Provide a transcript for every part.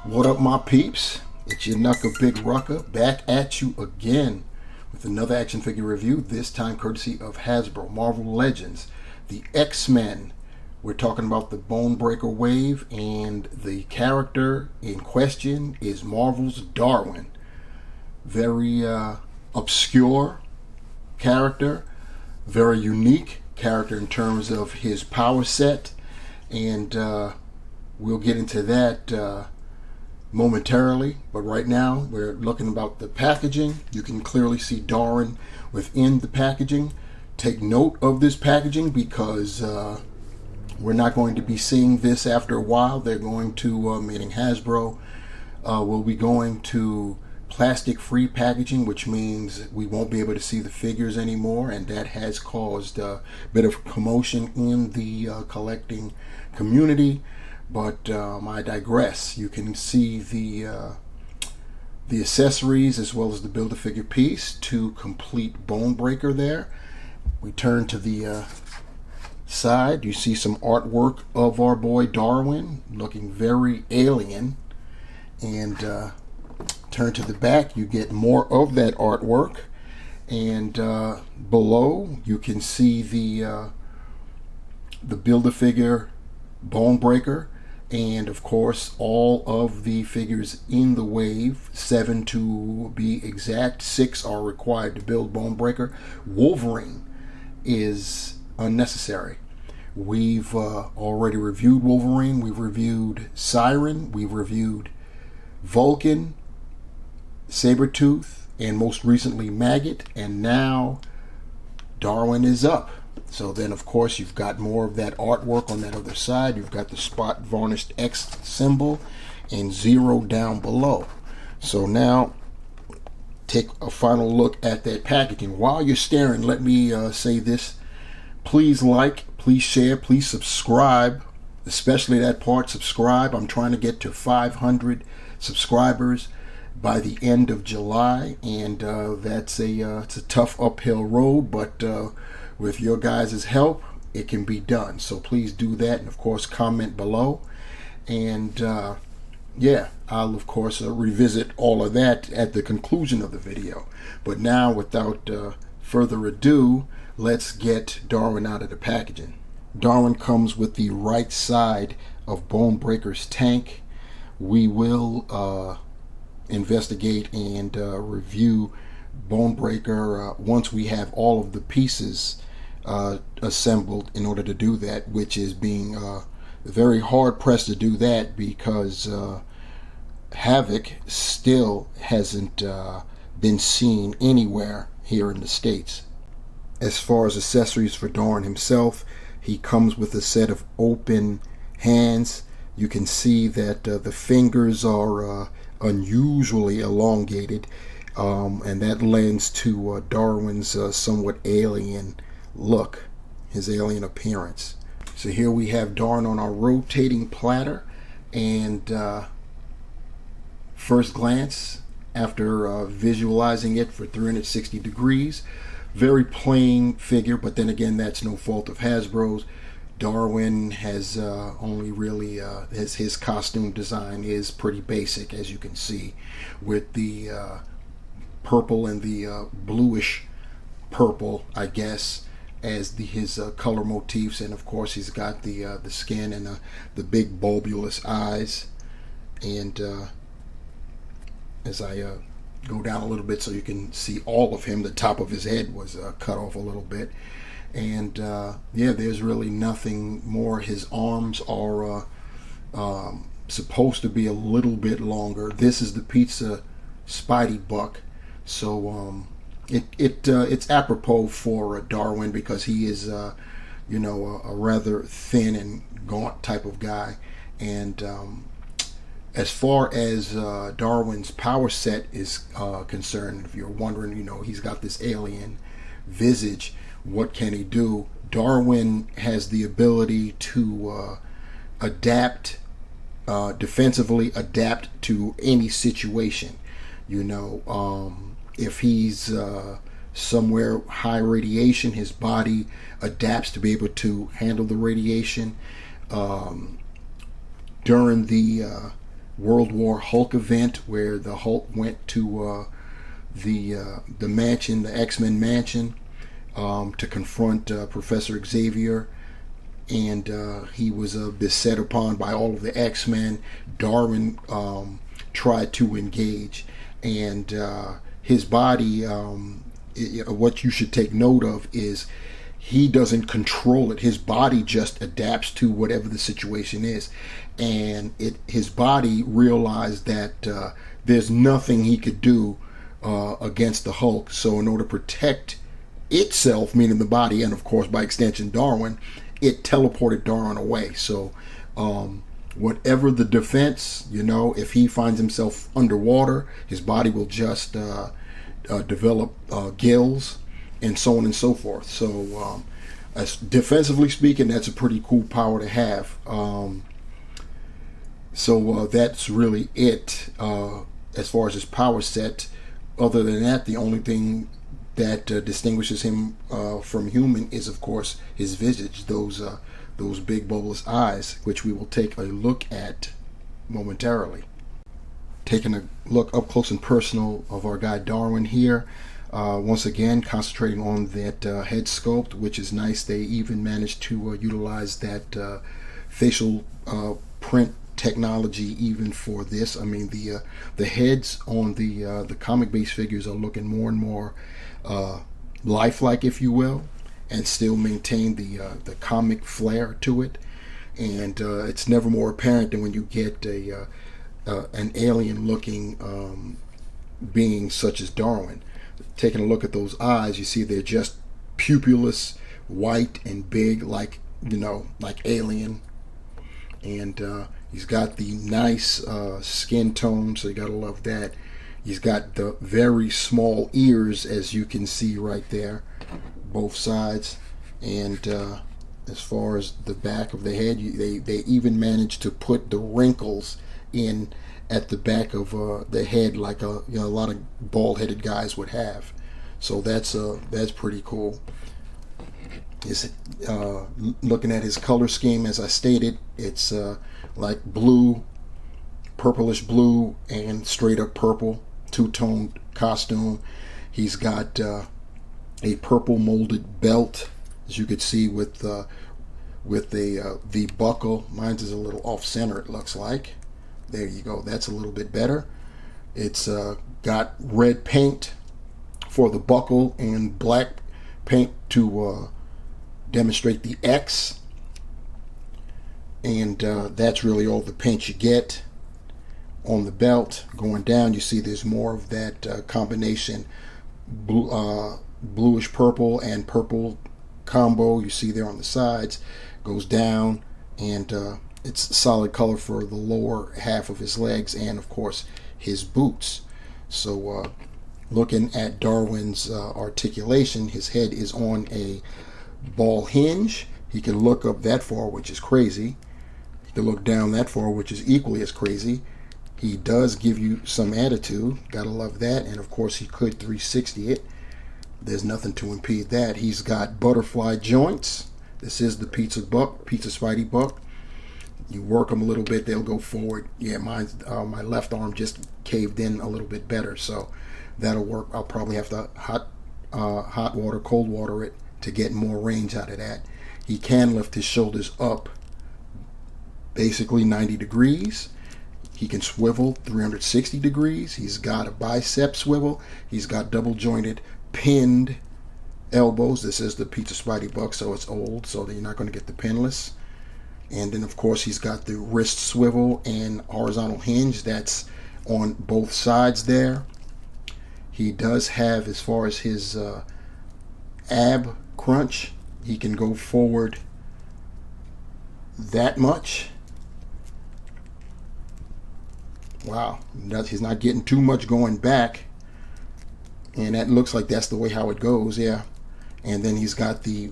What up, my peeps? It's your Knuckle Big Rucker back at you again with another action figure review, this time courtesy of Hasbro. Marvel Legends, the X-Men. We're talking about the Bonebreaker wave, and the character in question is Marvel's Darwin. Very obscure character, very unique character in terms of his power set, and we'll get into that momentarily, but right now we're looking about the packaging. You can clearly see Darwin within the packaging. Take note of this packaging because we're not going to be seeing this after a while. They're going to, meaning Hasbro, will be going to plastic-free packaging, which means we won't be able to see the figures anymore, and that has caused a bit of commotion in the collecting community. But I digress. You can see the accessories as well as the Build-A-Figure piece to complete Bonebreaker there. We turn to the side. You see some artwork of our boy Darwin looking very alien. And turn to the back. You get more of that artwork. And below you can see the Build-A-Figure Bonebreaker. And of course all of the figures in the wave, 7 to be exact. 6 are required to build Bonebreaker. Wolverine is unnecessary. We've already reviewed Wolverine. We've reviewed Siren. We've reviewed Vulcan, Sabretooth, and most recently Maggot. And now Darwin is up. So then, of course, you've got more of that artwork on that other side. You've got the spot varnished X symbol and 0 down below. So now, take a final look at that packaging. While you're staring, let me say this. Please like, please share, please subscribe. Especially that part, subscribe. I'm trying to get to 500 subscribers by the end of July. And that's it's a tough uphill road, but with your guys' help, it can be done. So please do that, and of course comment below. And yeah, I'll of course revisit all of that at the conclusion of the video. But now, without further ado, let's get Darwin out of the packaging. Darwin comes with the right side of Bonebreaker's tank. We will investigate and review Bonebreaker once we have all of the pieces assembled in order to do that, which is being very hard pressed to do that because Havoc still hasn't been seen anywhere here in the States. As far as accessories for Darwin himself, he comes with a set of open hands. You can see that the fingers are unusually elongated, and that lends to Darwin's somewhat alien look, his alien appearance. So here we have Darwin on our rotating platter, and first glance, after visualizing it for 360 degrees, very plain figure, but then again, that's no fault of Hasbro's. Darwin has only really his costume design is pretty basic, as you can see, with the purple and the bluish purple, I guess, as his color motifs. And of course he's got the skin and the big bulbous eyes. And as I go down a little bit so you can see all of him, the top of his head was cut off a little bit. And yeah, there's really nothing more. His arms are supposed to be a little bit longer. This is the Pizza Spidey Buck, so it's apropos for Darwin because he is you know, a rather thin and gaunt type of guy. And as far as Darwin's power set is concerned, if you're wondering, you know, he's got this alien visage. What can he do? Darwin has the ability to adapt, defensively adapt to any situation. You know, if he's somewhere high radiation, his body adapts to be able to handle the radiation. During the World War Hulk event where the Hulk went to the mansion, the X-Men mansion, to confront Professor Xavier, and he was beset upon by all of the X-Men. Darwin tried to engage, and his body, what you should take note of is he doesn't control it. His body just adapts to whatever the situation is, and his body realized that there's nothing he could do against the Hulk. So in order to protect itself, meaning the body, and of course by extension Darwin, it teleported Darwin away. So whatever the defense, if he finds himself underwater, his body will just develop gills and so on and so forth. So as defensively speaking, that's a pretty cool power to have. So that's really it as far as his power set. Other than that, the only thing that distinguishes him from human is, of course, his visage, those big bulbous eyes, which we will take a look at momentarily. Taking a look up close and personal of our guy Darwin here. Once again, concentrating on that head sculpt, which is nice. They even managed to utilize that facial print technology even for this. I mean, the heads on the comic-based figures are looking more and more lifelike, if you will, and still maintain the comic flair to it. And it's never more apparent than when you get an alien-looking being such as Darwin. Taking a look at those eyes, you see they're just pupilless, white and big, like Alien. And he's got the nice skin tone, so you gotta love that. He's got the very small ears, as you can see right there, both sides. And as far as the back of the head, they even managed to put the wrinkles in at the back of the head, like a lot of bald-headed guys would have. So that's pretty cool. Looking at his color scheme, as I stated, it's like blue, purplish blue, and straight up purple, two-toned costume. He's got a purple molded belt, as you could see, with the buckle. Mine's is a little off center, it looks like. There you go, that's a little bit better. It's got red paint for the buckle and black paint to demonstrate the X. And that's really all the paint you get on the belt. Going down, you see there's more of that combination bluish purple and purple combo you see there on the sides. Goes down, and it's solid color for the lower half of his legs and of course his boots. So looking at Darwin's articulation, his head is on a ball hinge. He can look up that far, which is crazy. He can look down that far, which is equally as crazy. He does give you some attitude, gotta love that. And of course he could 360 it. There's nothing to impede that. He's got butterfly joints. This is the pizza Spidey buck. You work them a little bit, they'll go forward. Yeah, mine's my left arm just caved in a little bit better, so that'll work. I'll probably have to hot water, cold water it to get more range out of that. He can lift his shoulders up basically 90 degrees. He can swivel 360 degrees. He's got a bicep swivel. He's got double jointed pinned elbows. This is the pizza Spidey buck, so it's old, so you're not going to get the pinless. And then of course he's got the wrist swivel and horizontal hinge that's on both sides there. He does have, as far as his ab crunch, he can go forward that much. Wow, he's not getting too much going back, and that looks like that's the way how it goes. Yeah. And then he's got the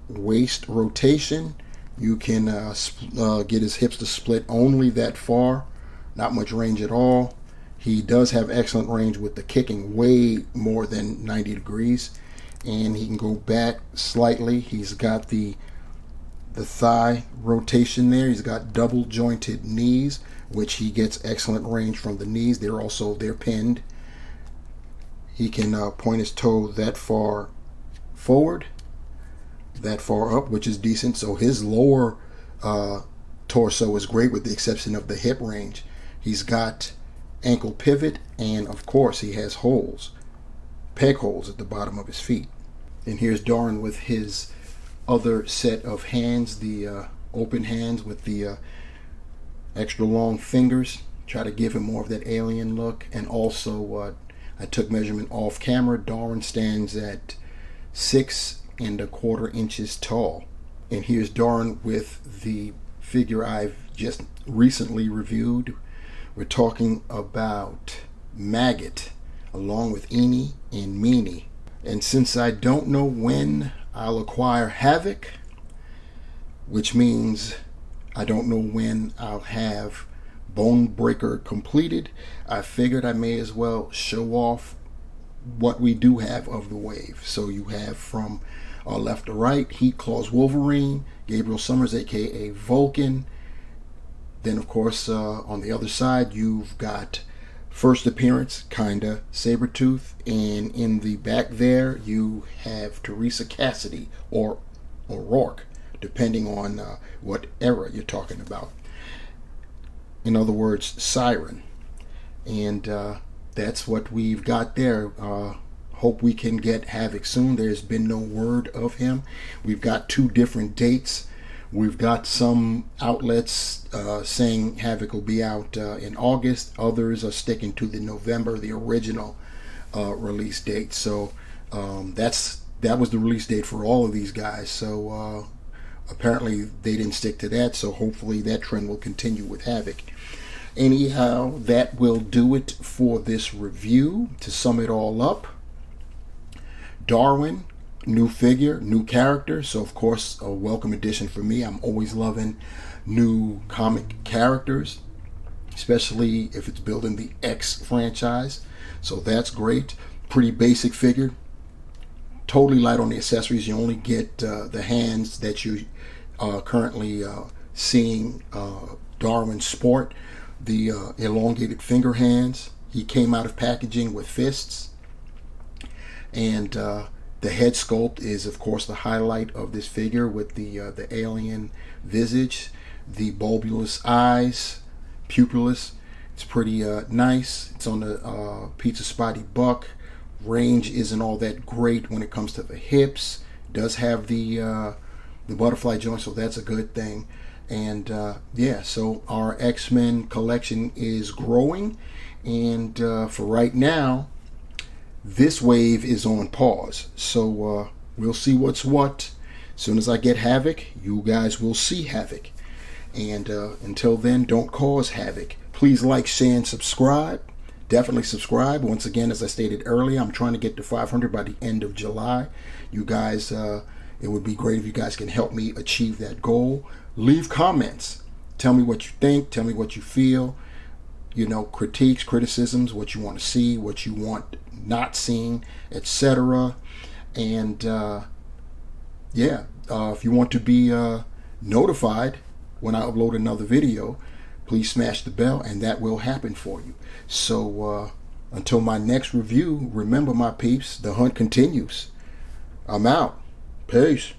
waist rotation. You can get his hips to split only that far, not much range at all. He does have excellent range with the kicking, way more than 90 degrees, and he can go back slightly. He's got the the thigh rotation there. He's got double jointed knees, which he gets excellent range from the knees. They're pinned. He can point his toe that far forward, that far up, which is decent. So his lower torso is great, with the exception of the hip range. He's got ankle pivot, and of course he has holes, peg holes at the bottom of his feet. And here's Darwin with his other set of hands, the open hands with the extra long fingers. Try to give him more of that alien look. And also I took measurement off camera. Darwin stands at 6¼ inches tall. And here's Darwin with the figure I've just recently reviewed. We're talking about Maggot, along with Eenie and Meanie. And since I don't know when I'll acquire Havoc, which means I don't know when I'll have Bonebreaker completed, I figured I may as well show off what we do have of the wave. So you have from left to right, Heat Claws Wolverine, Gabriel Summers, aka Vulcan. Then of course on the other side you've got first appearance, kinda, Sabretooth, and in the back there you have Teresa Cassidy or Rourke, depending on what era you're talking about. In other words, Siren. And that's what we've got there. Hope we can get Havoc soon. There's been no word of him. We've got 2 different dates. We've got some outlets saying Havoc will be out in August. Others are sticking to the November, the original release date. So that was the release date for all of these guys. So apparently they didn't stick to that. So hopefully that trend will continue with Havoc. Anyhow, that will do it for this review. To sum it all up, Darwin, new figure, new character, so of course a welcome addition for me. I'm always loving new comic characters, especially if it's building the X franchise, so that's great. Pretty basic figure, totally light on the accessories. You only get the hands that you currently seeing Darwin sport, the elongated finger hands. He came out of packaging with fists, and the head sculpt is, of course, the highlight of this figure, with the alien visage, the bulbous eyes, pupilless. It's pretty nice. It's on the Pizza Spotty Buck. Range isn't all that great when it comes to the hips. It does have the butterfly joint, so that's a good thing. And yeah, so our X-Men collection is growing, and for right now, this wave is on pause. So we'll see what's what. As soon as I get Havoc, you guys will see Havoc. And until then, don't cause havoc. Please like, share, and subscribe. Definitely subscribe. Once again, as I stated earlier, I'm trying to get to 500 by the end of July. You guys, it would be great if you guys can help me achieve that goal. Leave comments. Tell me what you think. Tell me what you feel. You know, critiques, criticisms, what you want to see, what you want not seen, etc. And yeah, if you want to be notified when I upload another video, please smash the bell, and that will happen for you. So until my next review, remember, my peeps, the hunt continues. I'm out. Peace.